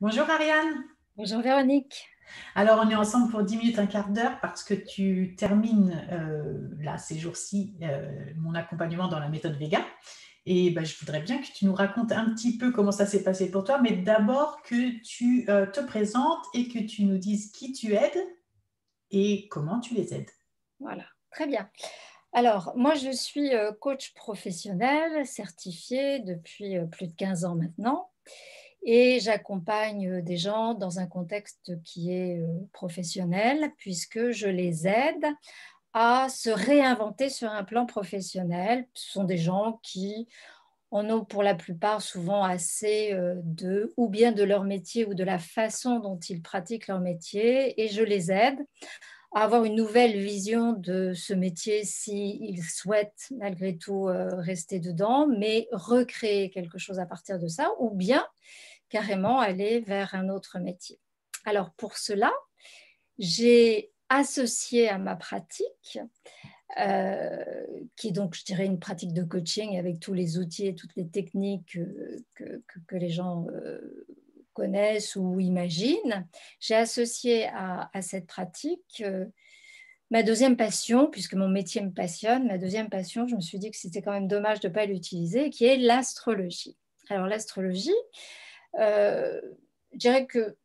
Bonjour Ariane. Bonjour Véronique. Alors on est ensemble pour 10 minutes, un quart d'heure parce que tu termines là ces jours-ci mon accompagnement dans la méthode Vega. Et ben, je voudrais bien que tu nous racontes un petit peu comment ça s'est passé pour toi, mais d'abord que tu te présentes et que tu nous dises qui tu aides et comment tu les aides. Voilà, très bien. Alors, moi, je suis coach professionnel certifié depuis plus de 15 ans maintenant et j'accompagne des gens dans un contexte qui est professionnel puisque je les aide à se réinventer sur un plan professionnel. Ce sont des gens qui en ont pour la plupart souvent assez de ou bien de leur métier ou de la façon dont ils pratiquent leur métier et je les aide à avoir une nouvelle vision de ce métier s'ils souhaitent malgré tout rester dedans, mais recréer quelque chose à partir de ça, ou bien carrément aller vers un autre métier. Alors pour cela, j'ai associé à ma pratique, qui est donc, je dirais, une pratique de coaching avec tous les outils et toutes les techniques que les gens connaissent ou imaginent. J'ai associé à cette pratique ma deuxième passion, puisque mon métier me passionne, ma deuxième passion, je me suis dit que c'était quand même dommage de ne pas l'utiliser, qui est l'astrologie. Alors l'astrologie, euh, je dirais que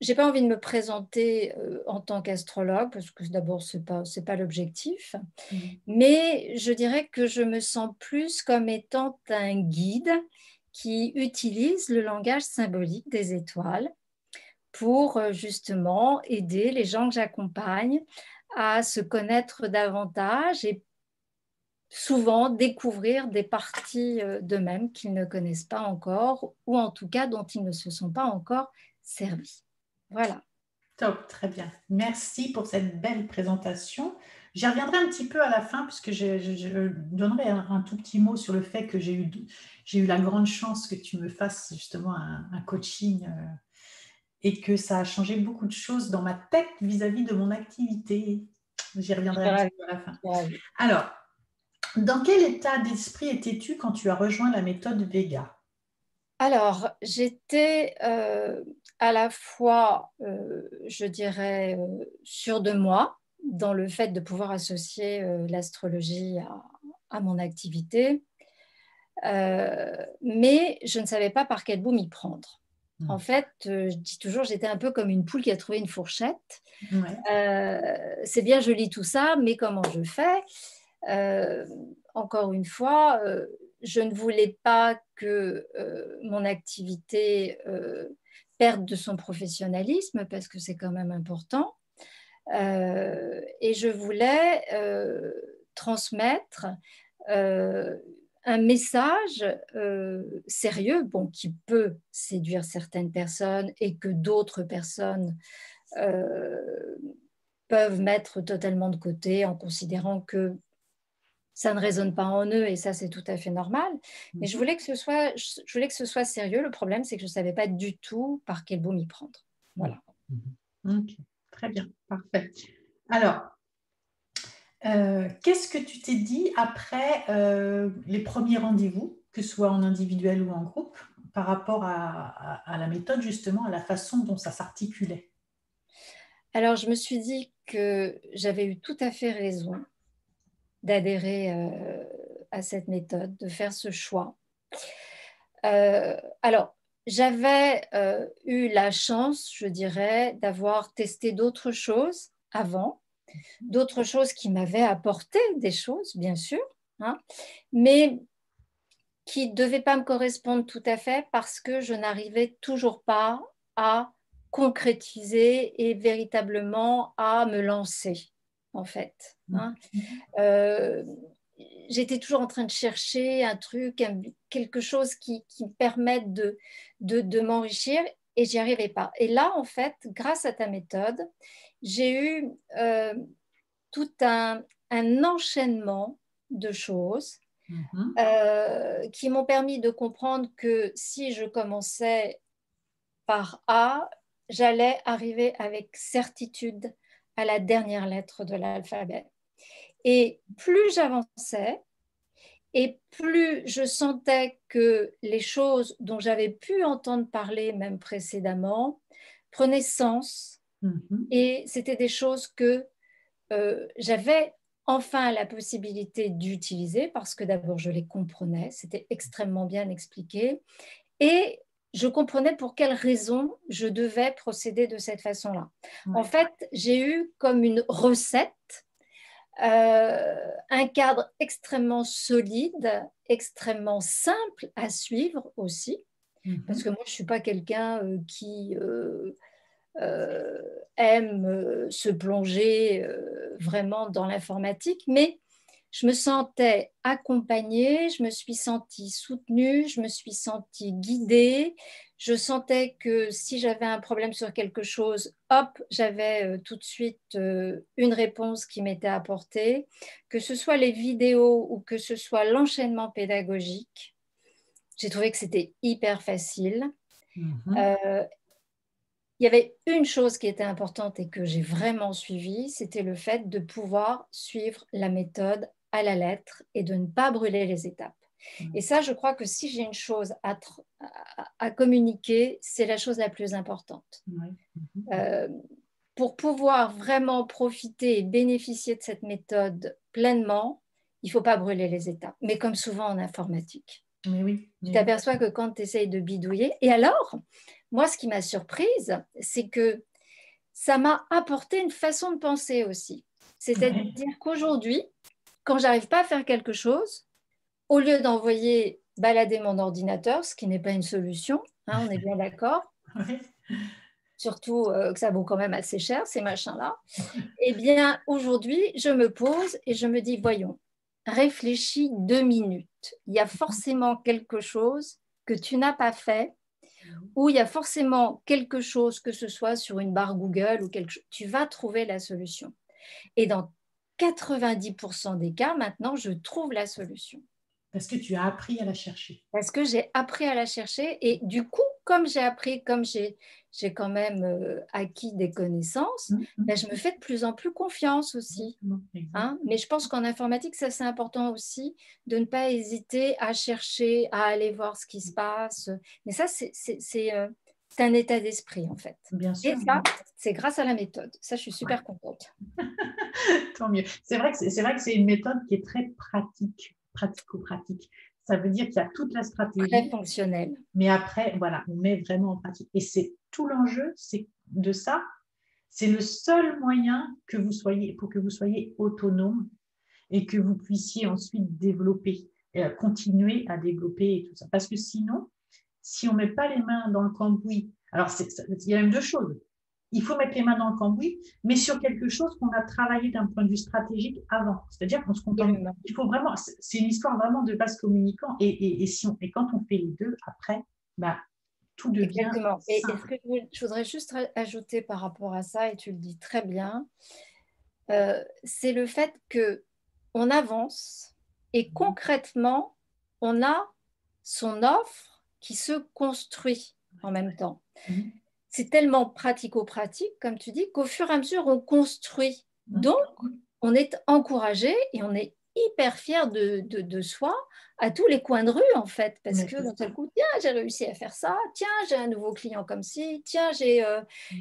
j'ai pas envie de me présenter en tant qu'astrologue, parce que d'abord, c'est pas l'objectif, Mhm. mais je dirais que je me sens plus comme étant un guide qui utilise le langage symbolique des étoiles pour justement aider les gens que j'accompagne à se connaître davantage et souvent découvrir des parties d'eux-mêmes qu'ils ne connaissent pas encore ou en tout cas dont ils ne se sont pas encore servis. Voilà. Top, très bien. Merci pour cette belle présentation. J'y reviendrai un petit peu à la fin, puisque je donnerai un tout petit mot sur le fait que j'ai eu la grande chance que tu me fasses justement un coaching et que ça a changé beaucoup de choses dans ma tête vis-à-vis de mon activité. J'y Je reviendrai suis un petit ravie. peu à la fin. Je suis ravie. Alors, dans quel état d'esprit étais-tu quand tu as rejoint la méthode Vega? Alors, j'étais à la fois, je dirais, sûre de moi, dans le fait de pouvoir associer l'astrologie à mon activité, mais je ne savais pas par quel bout m'y prendre. En Hmm. fait, je dis toujours, j'étais un peu comme une poule qui a trouvé une fourchette. Ouais. C'est bien joli tout ça, mais comment je fais? Euh, Encore une fois, je ne voulais pas que mon activité perde de son professionnalisme parce que c'est quand même important. Et je voulais transmettre euh, un message sérieux, bon, qui peut séduire certaines personnes et que d'autres personnes euh, peuvent mettre totalement de côté en considérant que ça ne résonne pas en eux et ça c'est tout à fait normal. Mais Mhm. je voulais que ce soit sérieux. Le problème c'est que je ne savais pas du tout par quel bout m'y prendre. Mhm. Voilà. Mhm. Ok, très bien, parfait. Alors, qu'est-ce que tu t'es dit après les premiers rendez-vous, que ce soit en individuel ou en groupe, par rapport à la méthode, justement, à la façon dont ça s'articulait? Alors je me suis dit que j'avais eu tout à fait raison d'adhérer à cette méthode, de faire ce choix. Alors, j'avais eu la chance, je dirais, d'avoir testé d'autres choses avant, d'autres choses qui m'avaient apporté des choses, bien sûr, hein, mais qui ne devaient pas me correspondre tout à fait parce que je n'arrivais toujours pas à concrétiser et véritablement à me lancer, en fait. Hein. Mhm. Euh, J'étais toujours en train de chercher un truc, quelque chose qui me permette de m'enrichir et j'y arrivais pas. Et là, en fait, grâce à ta méthode, j'ai eu tout un enchaînement de choses Mhm. qui m'ont permis de comprendre que si je commençais par A, j'allais arriver avec certitude à la dernière lettre de l'alphabet. Et plus j'avançais, Et plus je sentais que les choses dont j'avais pu entendre parler même précédemment prenaient sens, Mhm. et c'était des choses que j'avais enfin la possibilité d'utiliser parce que d'abord je les comprenais, c'était extrêmement bien expliqué, et je comprenais pour quelles raisons je devais procéder de cette façon-là. En Ouais. fait, j'ai eu comme une recette, un cadre extrêmement solide, extrêmement simple à suivre aussi, parce que Mhm. moi, je ne suis pas quelqu'un qui euh, aime se plonger vraiment dans l'informatique, mais je me sentais accompagnée, je me suis sentie soutenue, je me suis sentie guidée. Je sentais que si j'avais un problème sur quelque chose, hop, j'avais tout de suite une réponse qui m'était apportée, que ce soit les vidéos ou que ce soit l'enchaînement pédagogique. J'ai trouvé que c'était hyper facile. Mhm. Euh, il y avait une chose qui était importante et que j'ai vraiment suivie, c'était le fait de pouvoir suivre la méthode à la lettre et de ne pas brûler les étapes. Et Ouais. ça, je crois que si j'ai une chose à communiquer, c'est la chose la plus importante. Ouais. Mhm. Euh, pour pouvoir vraiment profiter et bénéficier de cette méthode pleinement, il ne faut pas brûler les étapes, mais comme souvent en informatique. Mais oui, Tu mais oui. t'aperçois que quand tu essayes de bidouiller, et alors, moi, ce qui m'a surprise, c'est que ça m'a apporté une façon de penser aussi. Ouais. C'est-à-dire qu'aujourd'hui, quand j'arrive pas à faire quelque chose, au lieu d'envoyer balader mon ordinateur, ce qui n'est pas une solution, hein, on est bien d'accord, Ouais. surtout que ça vaut quand même assez cher, ces machins-là, eh bien, aujourd'hui, je me pose et je me dis, voyons, réfléchis 2 minutes. Il y a forcément quelque chose que tu n'as pas fait, ou il y a forcément quelque chose, que ce soit sur une barre Google ou quelque chose, tu vas trouver la solution. Et dans 90% des cas, maintenant, je trouve la solution. Parce que tu as appris à la chercher. Parce que j'ai appris à la chercher et du coup, comme j'ai appris, comme j'ai quand même acquis des connaissances, ben, je me fais de plus en plus confiance aussi. Exactement, Hein. exactement. Mais je pense qu'en informatique, ça c'est important aussi de ne pas hésiter à chercher, à aller voir ce qui se passe. Mais ça, c'est un état d'esprit en fait. Bien Et sûr, ça, c'est grâce à la méthode. Ça, je suis super contente. tant mieux. C'est vrai que c'est une méthode qui est très pratique, pratico-pratique. Ça veut dire qu'il y a toute la Très stratégie, fonctionnel. mais après, voilà, on met vraiment en pratique. Et c'est tout l'enjeu, c'est de ça. C'est le seul moyen que vous soyez, pour que vous soyez autonome et que vous puissiez ensuite développer, continuer à développer et tout ça. Parce que sinon, si on ne met pas les mains dans le cambouis, alors il y a même deux choses. Il faut mettre les mains dans le cambouis, mais sur quelque chose qu'on a travaillé d'un point de vue stratégique avant. C'est-à-dire qu'on se contente. Il faut vraiment, c'est une histoire vraiment de base communicant. Et quand on fait les deux, après, bah, tout devient Exactement. Et ce simple. que je voudrais juste ajouter par rapport à ça, et tu le dis très bien, c'est le fait que on avance et concrètement, on a son offre qui se construit en même temps. Mhm. C'est tellement pratico-pratique, comme tu dis, qu'au fur et à mesure, on construit. Donc, Mhm. on est encouragé et on est hyper fier de soi à tous les coins de rue, en fait, parce Mais que c'est d'un ça. seul coup, tiens, j'ai réussi à faire ça, tiens, j'ai un nouveau client comme ci, tiens, Ouais.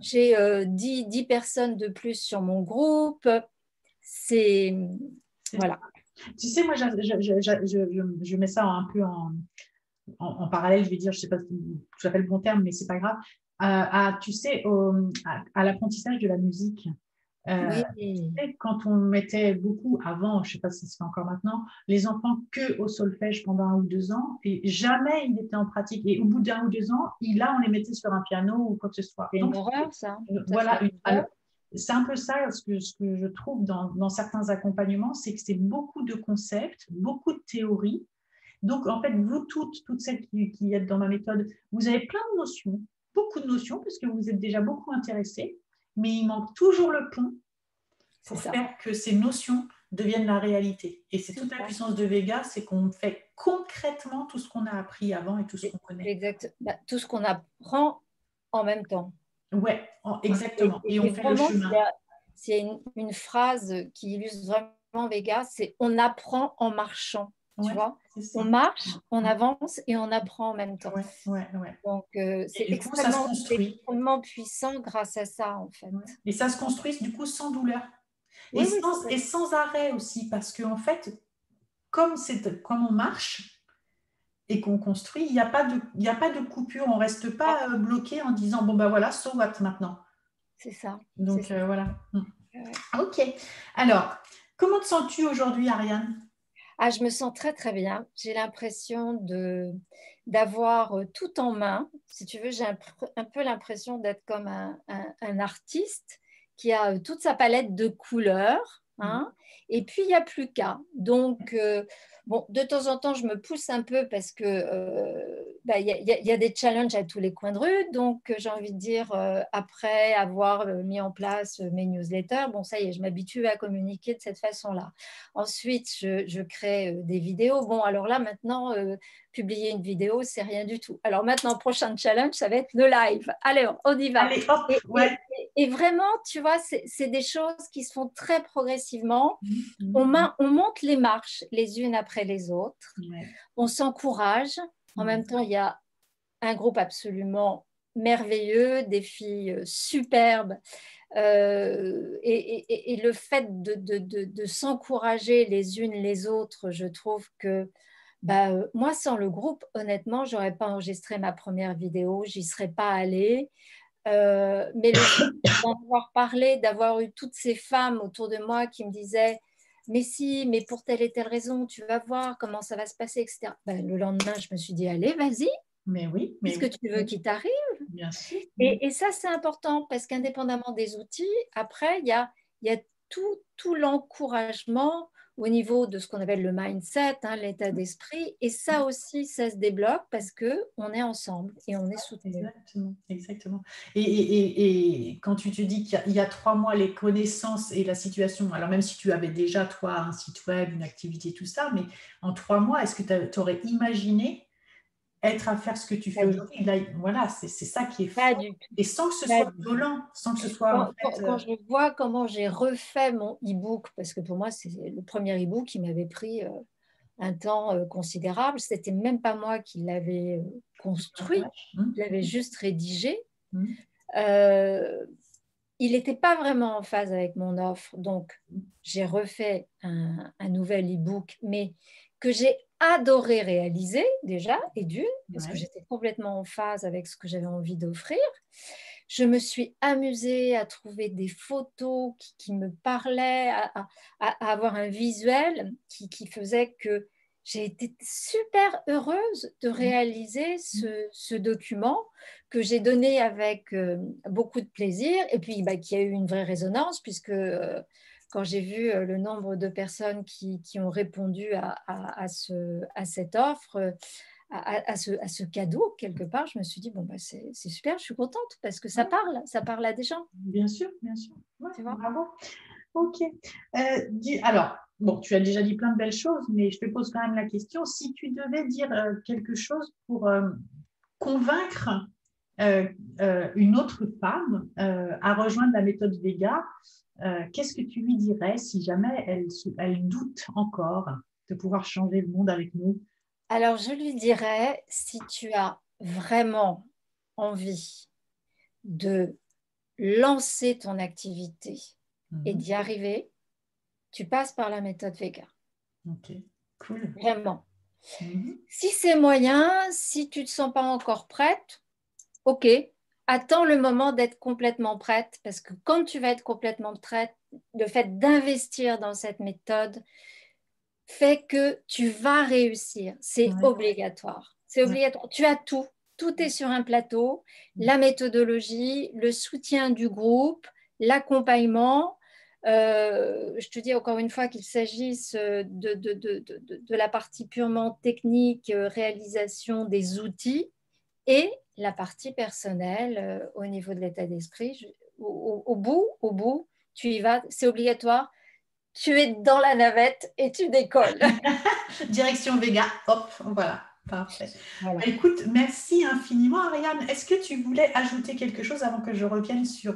j'ai 10 personnes de plus sur mon groupe. C'est, C'est ça. voilà. Tu sais, moi, je mets ça un peu en parallèle, je vais dire, je ne sais pas si j'appelle le bon terme, mais c'est pas grave, tu sais, à l'apprentissage de la musique. Euh, Oui, Quand on mettait beaucoup avant, je ne sais pas si c'est encore maintenant, les enfants que au solfège pendant 1 ou 2 ans, et jamais ils étaient en pratique. Et au bout d'1 ou 2 ans, là, on les mettait sur un piano ou quoi que ce soit. c'est une Donc, horreur, ça. Ça, c'est voilà, une horreur. c'est un peu ça ce que je trouve dans certains accompagnements, c'est que c'est beaucoup de concepts, beaucoup de théories. Donc, en fait, vous toutes celles qui êtes dans ma méthode, vous avez plein de notions, beaucoup de notions, parce que vous êtes déjà beaucoup intéressés, mais il manque toujours le pont C'est pour ça. faire que ces notions deviennent la réalité. Et c'est C'est toute la ça. puissance de Vega, c'est qu'on fait concrètement tout ce qu'on a appris avant et tout ce C'est qu'on connaît. exact. Bah, tout ce qu'on apprend en même temps. Ouais, Hein. Et, exactement. Et et- on et fait le vraiment, chemin. s'il y a une phrase qui illustre vraiment Vega, c'est on apprend en marchant. tu Ouais, vois. c'est ça. On marche, on avance et on apprend en même temps. Ouais, ouais, ouais. Donc, Et c'est du coup, ça se c'est construit. extrêmement puissant grâce à ça, en fait. Ouais. Et ça se construit du coup sans douleur. Oui, oui, Et sans arrêt aussi, parce qu'en fait, comme on marche et qu'on construit, il y a pas de coupure, on ne reste pas bloqué en disant, bon ben voilà, so what maintenant. c'est ça. C'est Donc ça. voilà. Ouais. Ok. Alors, comment te sens-tu aujourd'hui, Ariane? Ah, je me sens très, très bien. J'ai l'impression d'avoir tout en main. Si tu veux, j'ai un peu l'impression d'être comme un artiste qui a toute sa palette de couleurs, hein. Et puis, il n'y a plus qu'à. Donc, bon, de temps en temps, je me pousse un peu parce que bah, il y a des challenges à tous les coins de rue. Donc, j'ai envie de dire, après avoir mis en place mes newsletters, bon, ça y est, je m'habitue à communiquer de cette façon-là. Ensuite, je crée des vidéos. Bon, alors là, maintenant, publier une vidéo, c'est rien du tout. Alors maintenant, prochain challenge, ça va être le live. Allez, on y va. Allez, hop, Et, ouais. et- et vraiment, tu vois, c'est des choses qui se font très progressivement. On monte les marches les unes après les autres. Ouais. On s'encourage. En même temps, il y a un groupe absolument merveilleux, des filles superbes et le fait de s'encourager les unes les autres, je trouve que bah, moi, sans le groupe, honnêtement, j'aurais pas enregistré ma première vidéo, j'y serais pas allée. Mais le fait d'en avoir parlé, d'avoir eu toutes ces femmes autour de moi qui me disaient, mais si, mais pour telle et telle raison, tu vas voir comment ça va se passer, etc. Ben, le lendemain, je me suis dit, allez, vas-y, Mais qu'est-ce que oui, tu veux qui t'arrive? bien sûr. Et ça, c'est important parce qu'indépendamment des outils, après, il y a tout l'encouragement au niveau de ce qu'on appelle le mindset, hein, l'état d'esprit. Et ça aussi, ça se débloque parce qu'on est ensemble et on est soutenus. Exactement, exactement. Et quand tu te dis qu'il y a 3 mois, les connaissances et la situation, alors même si tu avais déjà, toi, un site web, une activité, tout ça, mais en 3 mois, est-ce que tu aurais imaginé être à faire ce que tu fais Pas du aujourd'hui? Là, voilà, c'est ça qui est Pas fort. du tout. Et sans que ce Pas soit du tout. violent, sans que ce soit en fait. Quand je vois comment j'ai refait mon e-book, parce que pour moi, c'est le premier e-book qui m'avait pris un temps considérable. C'était même pas moi qui l'avais construit, je l'avais juste rédigé. Euh, il n'était pas vraiment en phase avec mon offre, donc j'ai refait un nouvel e-book, mais que j'ai adoré réaliser déjà, et d'une, parce que Ouais. j'étais complètement en phase avec ce que j'avais envie d'offrir. Je me suis amusée à trouver des photos qui me parlaient, à avoir un visuel qui faisait que j'ai été super heureuse de réaliser ce document que j'ai donné avec beaucoup de plaisir et puis bah, qui a eu une vraie résonance puisque quand j'ai vu le nombre de personnes qui ont répondu à cette offre, à ce cadeau, quelque part, je me suis dit, bon, bah, c'est super, je suis contente parce que ça parle à des gens, Bien sûr, bien sûr. Ouais, tu vois. bravo. Ok. Alors, bon, tu as déjà dit plein de belles choses, mais je te pose quand même la question, si tu devais dire quelque chose pour convaincre euh, une autre femme à rejoindre la méthode Vega, qu'est-ce que tu lui dirais si jamais elle doute encore de pouvoir changer le monde avec nous? Alors, je lui dirais, si tu as vraiment envie de lancer ton activité et Mhm. d'y arriver, tu passes par la méthode Vega. Ok, cool. Vraiment. Mhm. Si c'est moyen, si tu ne te sens pas encore prête, ok, attends le moment d'être complètement prête parce que quand tu vas être complètement prête, le fait d'investir dans cette méthode fait que tu vas réussir. C'est Ouais, obligatoire. C'est ouais. obligatoire. Tu as tout. Tout est sur un plateau. La méthodologie, le soutien du groupe, l'accompagnement. Je te dis encore une fois qu'il s'agisse de la partie purement technique, réalisation des outils, et la partie personnelle au niveau de l'état d'esprit. Au bout, tu y vas, c'est obligatoire. Tu es dans la navette et tu décolles. Direction Vega, hop, voilà, parfait. Voilà. Bah, écoute, merci infiniment, Ariane. Est-ce que tu voulais ajouter quelque chose avant que je revienne sur...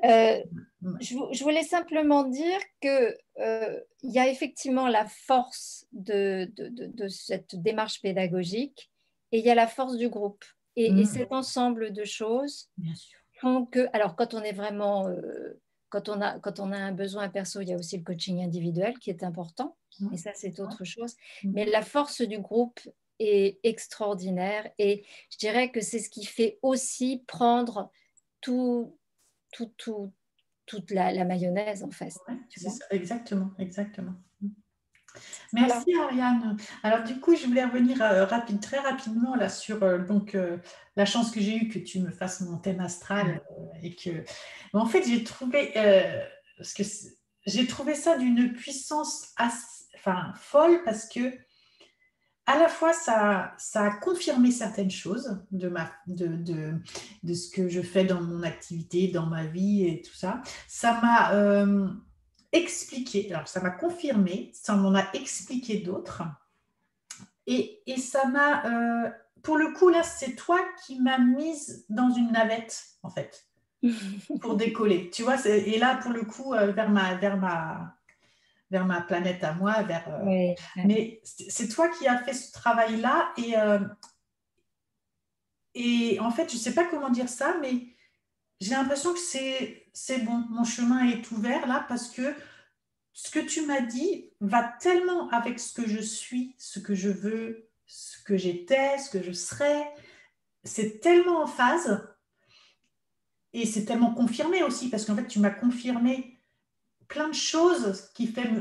Euh, je voulais simplement dire que il y a effectivement la force de cette démarche pédagogique et il y a la force du groupe. Et cet ensemble de choses Bien sûr. font que, alors quand on est vraiment, quand on a un besoin perso, il y a aussi le coaching individuel qui est important, et ça c'est autre chose. Mais la force du groupe est extraordinaire et je dirais que c'est ce qui fait aussi prendre tout, toute la mayonnaise en fait. Ouais, Tu c'est vois. ça, exactement, exactement. Voilà. Merci Ariane. Alors du coup, je voulais revenir très rapidement là sur la chance que j'ai eue que tu me fasses mon thème astral et que en fait j'ai trouvé parce que j'ai trouvé ça d'une puissance enfin folle parce que à la fois ça a confirmé certaines choses de ce que je fais dans mon activité, dans ma vie et tout ça. Ça m'a expliqué, alors ça m'a confirmé, ça m'en a expliqué d'autres. Et ça m'a, pour le coup, là, c'est toi qui m'as mise dans une navette, en fait, pour décoller. Tu vois, et là, pour le coup, vers ma planète à moi, Oui. mais c'est toi qui as fait ce travail-là. Et en fait, je ne sais pas comment dire ça, mais j'ai l'impression que c'est bon. Mon chemin est ouvert là parce que ce que tu m'as dit va tellement avec ce que je suis, ce que je veux, ce que j'étais, ce que je serai. C'est tellement en phase et c'est tellement confirmé aussi parce qu'en fait, tu m'as confirmé plein de choses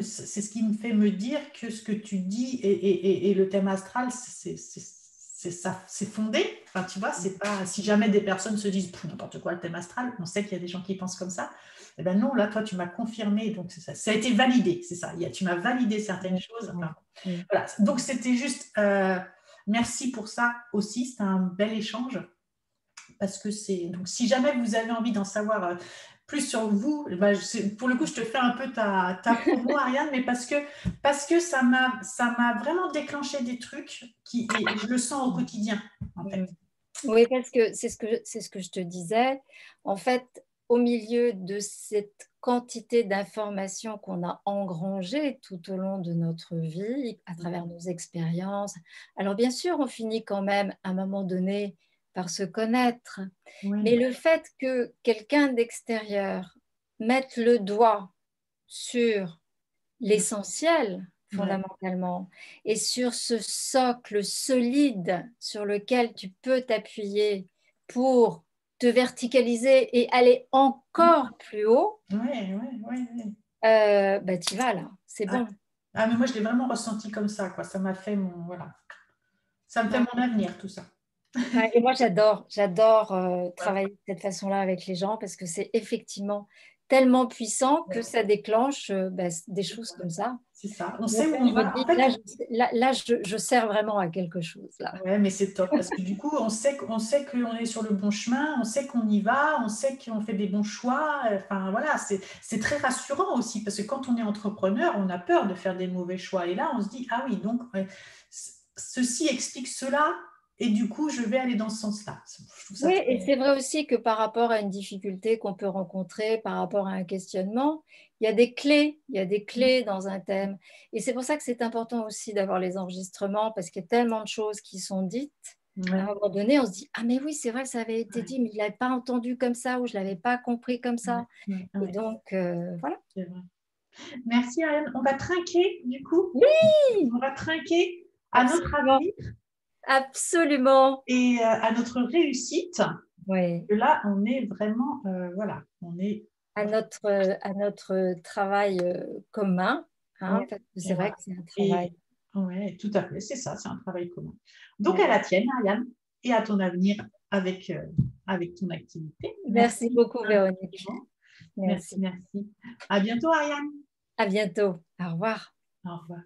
c'est ce qui me fait me dire que ce que tu dis et le thème astral, ça, c'est fondé. Enfin, tu vois, c'est pas si jamais des personnes se disent n'importe quoi le thème astral, on sait qu'il y a des gens qui pensent comme ça. Eh ben non, là, toi, tu m'as confirmé, donc c'est ça. Ça a été validé, c'est ça. Tu m'as validé certaines choses. Enfin, voilà. Donc c'était juste merci pour ça aussi. C'était un bel échange parce que c'est donc si jamais vous avez envie d'en savoir plus sur vous, bah, pour le coup je te fais un peu ta promo Ariane, mais parce que ça m'a vraiment déclenché des trucs et je le sens au quotidien en fait. Oui, parce que c'est ce que je te disais. En fait, au milieu de cette quantité d'informations qu'on a engrangées tout au long de notre vie, à travers nos expériences, alors bien sûr, on finit quand même à un moment donné par se connaître. Oui. Mais le fait que quelqu'un d'extérieur mette le doigt sur l'essentiel, fondamentalement, et sur ce socle solide sur lequel tu peux t'appuyer pour te verticaliser et aller encore plus haut, bah, tu vas là, c'est bon. Ah, mais moi je l'ai vraiment ressenti comme ça, quoi. Ça m'a fait voilà. Ça me fait mon avenir, tout ça. Et moi, j'adore travailler de cette façon-là avec les gens parce que c'est effectivement tellement puissant que ça déclenche des choses comme ça. C'est ça. On Donc sait où là, on je me va. dis, En fait, là, je sers vraiment à quelque chose. Là. ouais, mais c'est top parce que du coup, on sait qu'on est sur le bon chemin, on sait qu'on y va, on sait qu'on fait des bons choix. Enfin, voilà, c'est très rassurant aussi parce que quand on est entrepreneur, on a peur de faire des mauvais choix. Et là, on se dit, ah oui, donc ceci explique cela et du coup, je vais aller dans ce sens-là. Je trouve ça Oui, très... et c'est vrai aussi que par rapport à une difficulté qu'on peut rencontrer, par rapport à un questionnement, il y a des clés dans un thème. Et c'est pour ça que c'est important aussi d'avoir les enregistrements parce qu'il y a tellement de choses qui sont dites. À un moment donné, on se dit, ah mais oui, c'est vrai, ça avait été dit, mais je ne l'avais pas entendu comme ça ou je ne l'avais pas compris comme ça. Et donc, voilà. C'est vrai. Merci Ariane. On va trinquer du coup. Oui, On va trinquer à notre absolument. avenir Absolument. et à notre réussite. Oui. Et là, on est vraiment, voilà, on est... À notre travail commun, hein, Ouais, parce que et c'est vrai voilà. que c'est un travail. Et ouais, tout à fait, c'est ça, c'est un travail commun. Donc à la tienne, Ariane, et à ton avenir avec ton activité. Merci Merci beaucoup, Véronique. infiniment. Merci, Merci. merci. À bientôt, Ariane. À bientôt. Au revoir. Au revoir.